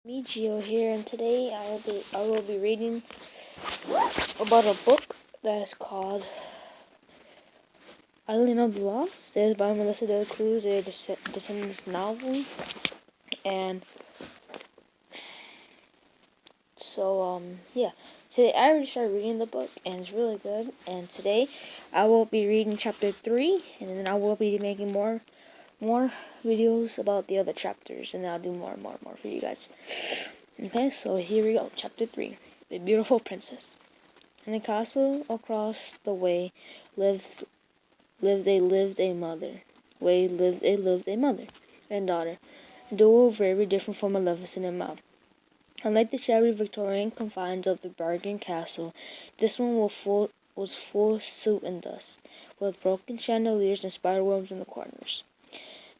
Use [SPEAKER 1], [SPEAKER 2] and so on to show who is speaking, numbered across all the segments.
[SPEAKER 1] Me, Gio here, and today I will be reading about a book that is called Island of the Lost. It is by Lsle Cruz, a Descendants novel, and yeah. Today I already started reading the book, and it's really good. And today I will be reading chapter 3, and then I will be making more videos about the other chapters, and then I'll do more and more for you guys. Okay, so here we go. Chapter 3, The Beautiful Princess. In the castle across the way lived a mother. Lived a mother and daughter. The duo were very different from Maleficent and Maude. Unlike the shabby Victorian confines of the Bargain Castle, this one was full soot and dust, with broken chandeliers and spiderwebs in the corners.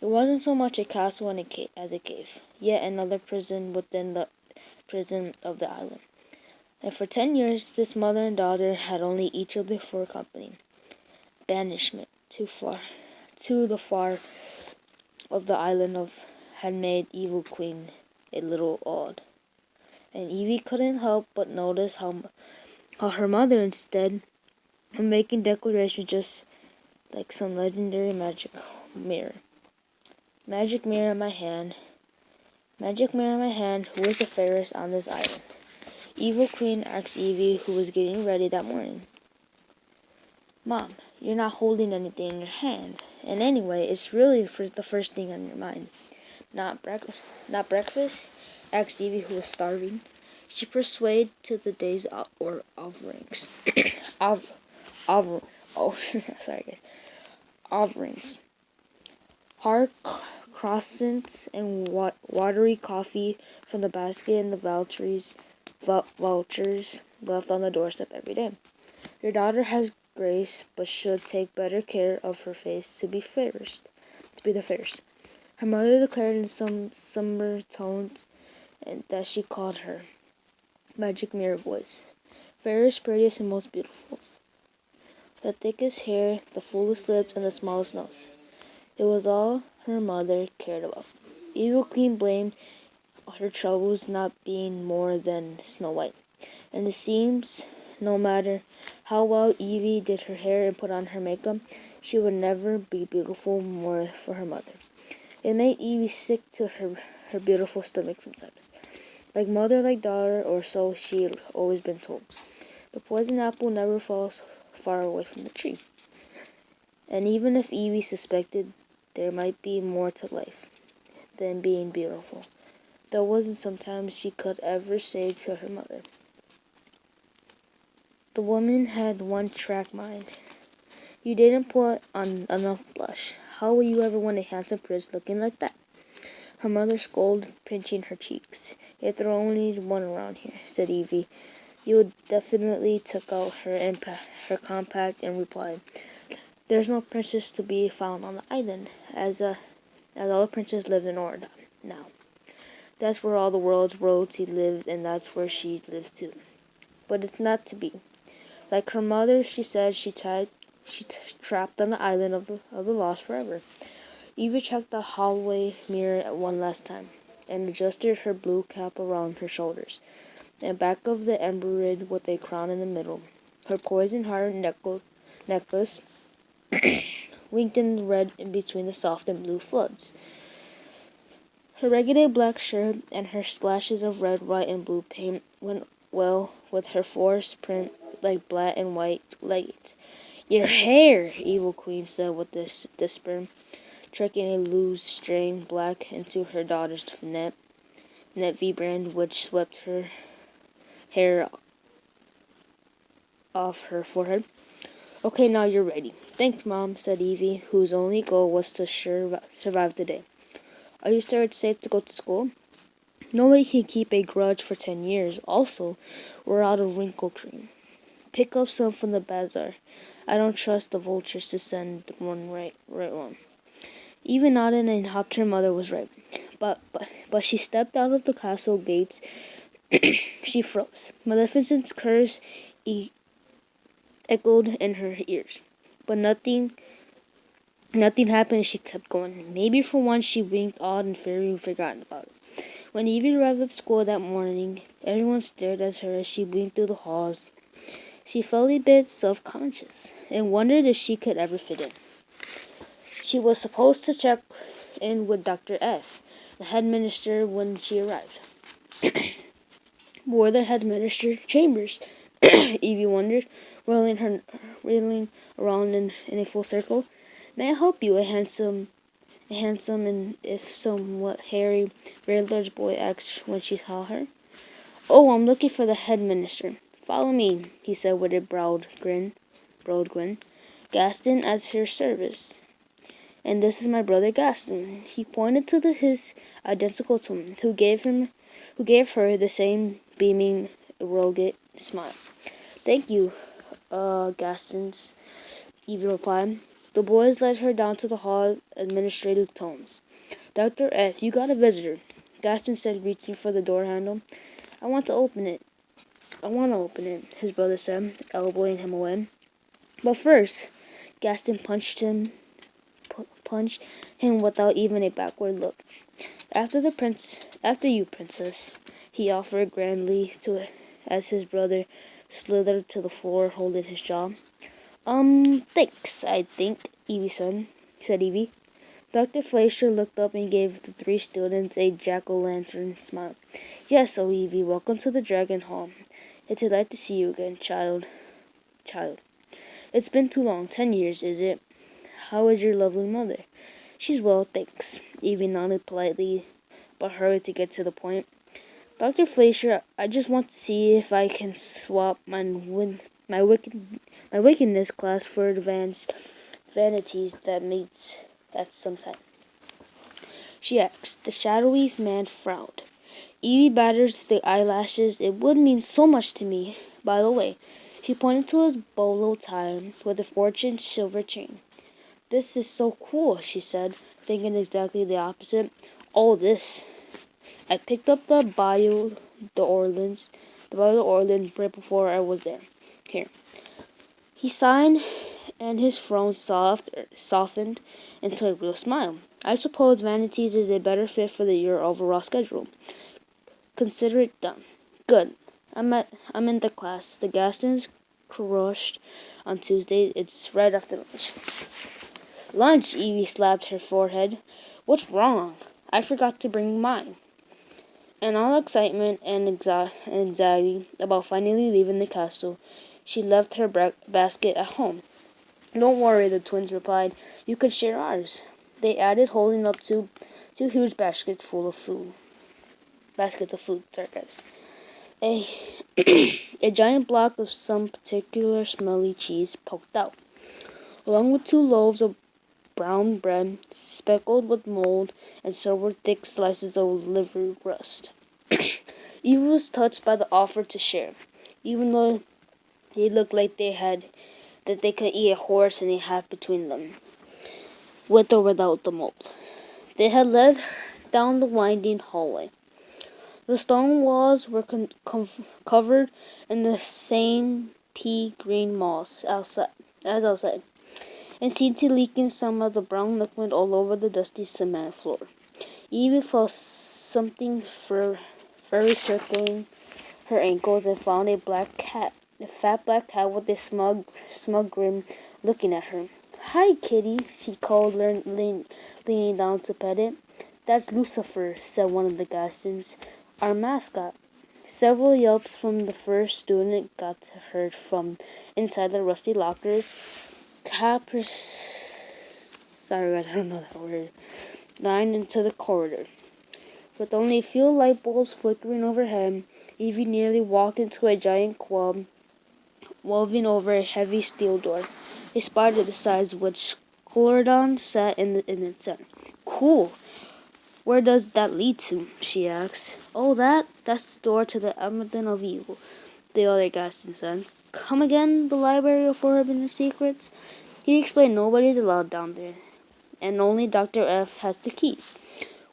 [SPEAKER 1] It wasn't so much a castle as a cave, yet another prison within the prison of the island. And for 10 years, this mother and daughter had only each other for company. Banishment to the far of the island had made Evil Queen a little awed. And Evie couldn't help but notice how her mother, instead of making declarations just like some legendary mirror. Magic mirror in my hand. Magic mirror in my hand, who is the fairest on this island? Evil Queen asked Evie, who was getting ready that morning. Mom, you're not holding anything in your hand. And anyway, it's really the first thing on your mind. Not breakfast? Asked Evie, who was starving. She persuaded to the day's offerings. Sorry guys. Offerings. Hard croissants and watery coffee from the basket and the vultures left on the doorstep every day. Your daughter has grace, but should take better care of her face to be the fairest. Her mother declared in some somber tones that she called her magic mirror voice. Fairest, prettiest, and most beautiful. The thickest hair, the fullest lips, and the smallest nose. It was all her mother cared about. Evil Queen blamed her troubles not being more than Snow White. And it seems no matter how well Evie did her hair and put on her makeup, she would never be beautiful more for her mother. It made Evie sick to her beautiful stomach sometimes. Like mother, like daughter, or so she'd always been told. The poison apple never falls far away from the tree. And even if Evie suspected there might be more to life than being beautiful, there wasn't sometimes she could ever say to her mother. The woman had one-track mind. You didn't put on enough blush. How will you ever want a handsome prince looking like that? Her mother scolded, pinching her cheeks. If there were only one around here, said Evie. You definitely took out her compact and replied, There's no princess to be found on the island, as all the princes live in Orda now. That's where all the world's royalty lived, and that's where she lived too. But it's not to be. Like her mother, she said she trapped on the island of the lost forever. Evie checked the hallway mirror one last time, and adjusted her blue cap around her shoulders, and back of the embroidered with a crown in the middle. Her poison heart necklace winked in red in between the soft and blue floods. Her regular black shirt and her splashes of red, white, and blue paint went well with her forest print like black and white leggings. Your hair, Evil Queen said with this despair, tracking a loose string black into her daughter's net V-brand, which swept her hair off her forehead. Okay, now you're ready. Thanks, Mom, said Evie, whose only goal was to survive the day. Are you sure it's safe to go to school? Nobody can keep a grudge for 10 years. Also, we're out of wrinkle cream. Pick up some from the bazaar. I don't trust the vultures to send one right one. Evie nodded and hoped her mother was right. But she stepped out of the castle gates. She froze. Maleficent's curse echoed in her ears. But nothing happened. She kept going. Maybe for once she winked, awed, and fairy forgotten about it. When Evie arrived at school that morning, everyone stared at her as she blinked through the halls. She felt a bit self-conscious and wondered if she could ever fit in. She was supposed to check in with Dr. F, the headmaster, when she arrived. Were the headmaster chambers? Evie wondered, whirling around in a full circle. May I help you? A handsome and if somewhat hairy, very large boy asked when she saw her. Oh, I'm looking for the headmaster. Follow me, he said with a broad grin. Gaston at your service. And this is my brother Gaston. He pointed to his identical twin, who gave her the same beaming, arrogant smile. Thank you, Gaston's Evie replied. The boys led her down to the hall, administrative tones. Dr. F, you got a visitor, Gaston said, reaching for the door handle. I want to open it, his brother said, elbowing him away. But first, Gaston punched him without even a backward look. After you, princess, he offered grandly as his brother slithered to the floor, holding his jaw. Thanks, I think, said Evie. Dr. Fleischer looked up and gave the three students a jack-o'-lantern smile. Yes, oh Evie, welcome to the Dragon Hall. It's a delight to see you again, child. It's been too long, 10 years, is it? How is your lovely mother? She's well, thanks. Evie nodded politely, but hurried to get to the point. Dr. Fleischer, I just want to see if I can swap my wickedness class for advanced vanities that sometime. She asked. The shadowy man frowned. Evie battered the eyelashes. It would mean so much to me. By the way, she pointed to his bolo tie with a fortune silver chain. This is so cool, she said, thinking exactly the opposite. All this. I picked up the Bio d'Orleans right before I was there. Here. He sighed, and his frown softened into a real smile. I suppose Vanities is a better fit for your overall schedule. Consider it done. Good. I'm in the class. The Gastons crushed on Tuesday. It's right after lunch. Lunch, Evie slapped her forehead. What's wrong? I forgot to bring mine. In all excitement and anxiety about finally leaving the castle, she left her basket at home. Don't worry, the twins replied. You can share ours. They added, holding up two huge baskets of food. Sorry, guys. A giant block of some particular smelly cheese poked out, along with 2 loaves of brown bread speckled with mold and several thick slices of liver rust. Eve was touched by the offer to share, even though they looked like they could eat a horse and a half between them, with or without the mold. They had led down the winding hallway. The stone walls were covered in the same pea-green moss as outside, and seemed to leaking some of the brown liquid all over the dusty cement floor. Evie felt something furry circling her ankles and found a fat black cat with a smug grin looking at her. Hi, kitty, she called, leaning down to pet it. That's Lucifer, said one of the Gastons, our mascot. Several yelps from the first student got heard from inside the rusty lockers. Sorry guys, I don't know that word. Lined into the corridor. With only a few light bulbs flickering overhead, Evie nearly walked into a giant quab woven over a heavy steel door, a spider the size of which Clordon sat in its center. Cool. Where does that lead to? She asked. Oh, that's the door to the Abaddon of Evil, the other Gaston said. Come again, the Library of Forbidden Secrets? He explained nobody's allowed down there, and only Dr. F has the keys.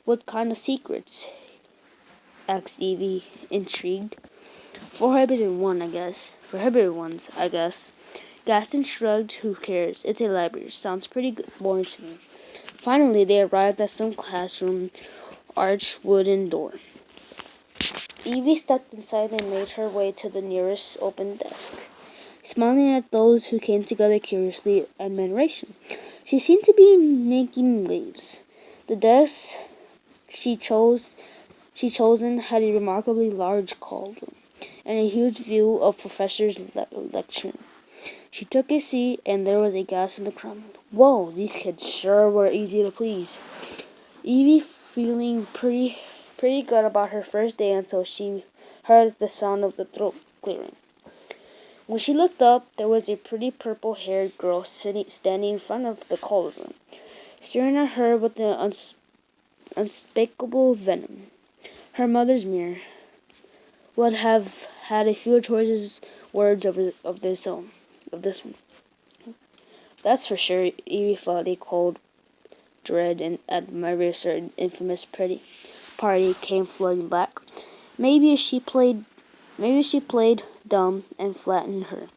[SPEAKER 1] What kind of secrets? Asked Evie, intrigued. Forbidden ones, I guess. Gaston shrugged. Who cares? It's a library. Sounds pretty good. Boring to me. Finally, they arrived at some classroom arched wooden door. Evie stepped inside and made her way to the nearest open desk, smiling at those who came together curiously and admiration. She seemed to be making waves. The desk she chosen had a remarkably large cauldron and a huge view of professors lecturing. She took a seat, and there was a gasp in the crowd. Whoa, these kids sure were easy to please. Evie feeling pretty good about her first day until she heard the sound of the throat clearing. When she looked up, there was a pretty purple-haired girl standing in front of the cauldron, staring at her with an unspeakable venom. Her mother's mirror would have had a few choice words of this one. That's for sure. Evie felt a cold dread and admiration infamous pretty party came flooding back. Maybe if she played dumb and flattened her,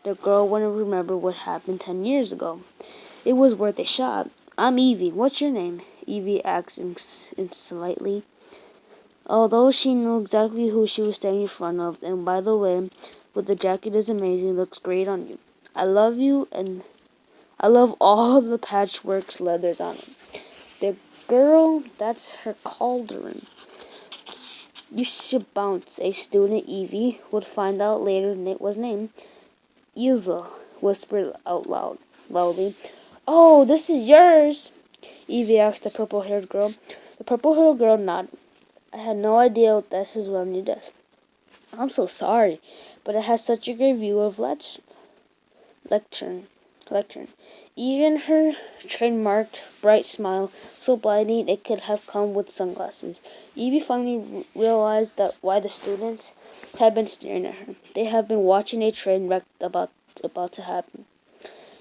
[SPEAKER 1] the girl wouldn't remember what happened 10 years ago. It was worth a shot. I'm Evie. What's your name? Evie asked slightly, although she knew exactly who she was standing in front of. And by the way, what the jacket is amazing. Looks great on you. I love you, and I love all the patchwork leathers on it. The girl, that's her cauldron. You should bounce. A student Evie would find out later was named Lsle whispered loudly. Oh, this is yours, Evie asked the purple-haired girl. The purple-haired girl nodded. I had no idea this was on your desk. I'm so sorry, but it has such a great view of lectern. Even her trademarked bright smile, so blinding it could have come with sunglasses. Evie finally realized that why the students had been staring at her. They had been watching a train wreck about to happen.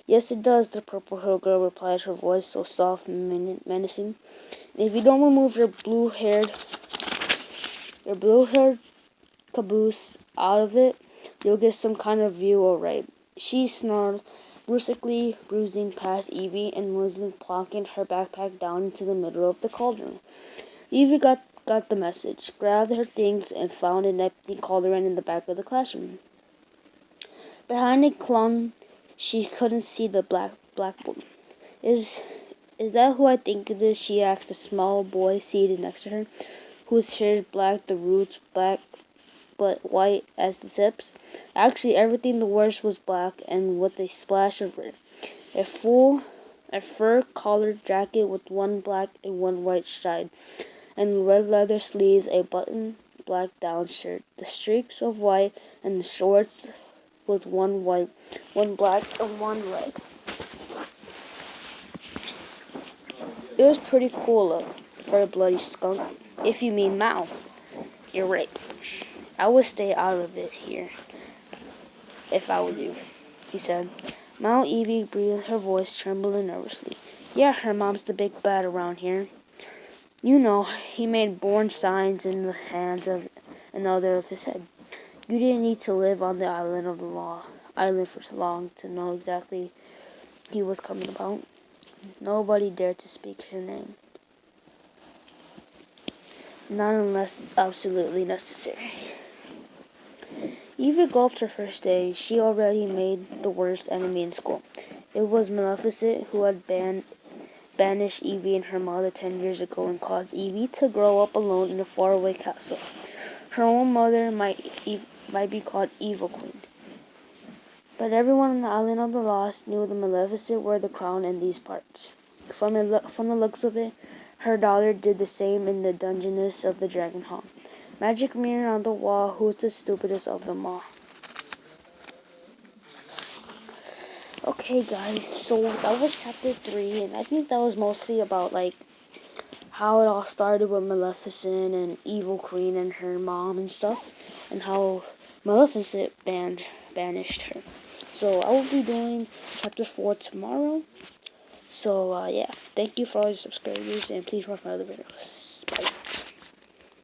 [SPEAKER 1] Yes, it does, the purple-haired girl replied, her voice so soft and menacing. And if you don't remove your blue-haired caboose out of it, you'll get some kind of view, all right. She snarled, brusquely bruising past Evie and Lsle plonking her backpack down into the middle of the cauldron. Evie got the message, grabbed her things, and found an empty cauldron in the back of the classroom. Behind a clown, she couldn't see the blackboard. Is that who I think it is? She asked a small boy seated next to her, whose hair is black, the roots black, but white as the tips. Actually, everything the worst was black and with a splash of red. A fur-collared jacket with one black and one white stripe, and red leather sleeves, a button black down shirt, the streaks of white, and the shorts with one white, one black, and one red. It was pretty cool look for a bloody skunk. If you mean Mao, you're right. I would stay out of it here if I were you, he said. Mao Evie breathed, her voice trembling nervously. Yeah, her mom's the big bad around here. You know, he made born signs in the hands of another of his head. You didn't need to live on the island for so long to know exactly he was coming about. Nobody dared to speak her name. Not unless absolutely necessary. Evie gulped her first day. She already made the worst enemy in school. It was Maleficent, who had banished Evie and her mother 10 years ago and caused Evie to grow up alone in a faraway castle. Her own mother might be called Evil Queen. But everyone on the island of the Lost knew the Maleficent wore the crown in these parts. From the looks of it, her daughter did the same in the dungeness of the Dragon Hall. Magic mirror on the wall, who's the stupidest of them all? Okay, guys, so that was chapter 3, and I think that was mostly about, like, how it all started with Maleficent and Evil Queen and her mom and stuff, and how Maleficent banished her. So I will be doing chapter 4 tomorrow. So, yeah, thank you for all your subscribers, and please watch my other videos. Bye.